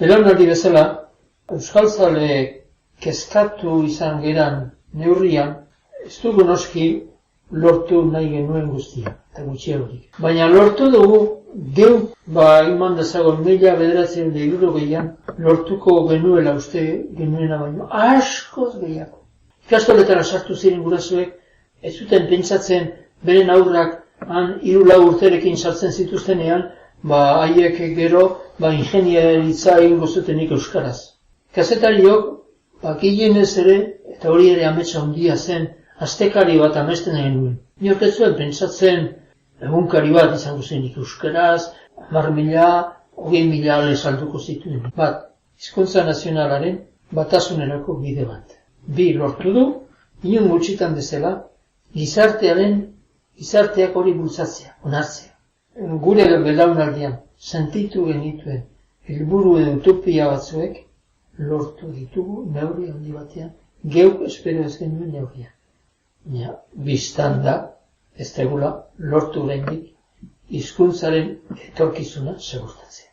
Belaunaldi bezala, euskaltzaleek kezkatu izan geran neurrian, ez dugu noski lortu nahi genuen guztia, eta gutxiagorik. Baina lortu dugu, geu, iman dezagon 1960an, lortuko genuela uste genuena baino, askoz gehiago. Ikastoletara sartu ziren gurasoek, ez zuten pentsatzen beren aurrak han 3-4 urterekin sartzen zituztenean, haiek gero, ingenieritza egingo zutenik euskaraz. Kazetariok, gehienez ere, eta hori ere ametsa handia zen, astekari bat amesten genuen. Niok ez zuen pentsatzen, egunkari bat izango zenik euskaraz, 10.000, 20.000 ale salduko zituen. Hizkuntza nazionalaren batasunerako bide bat. 2 lortu du, inon gutxitan bezala, gizarteak hori bultzatzea, onartzea. Gure belaunaldian, sentitu genituen, helburu edo utopia batzuek, lortu ditugu neurri handi batean, geuk espero ez genuen neurrian. Bistan da, ez degula lortu oraindik hizkuntzaren etorkizuna segurtatzea.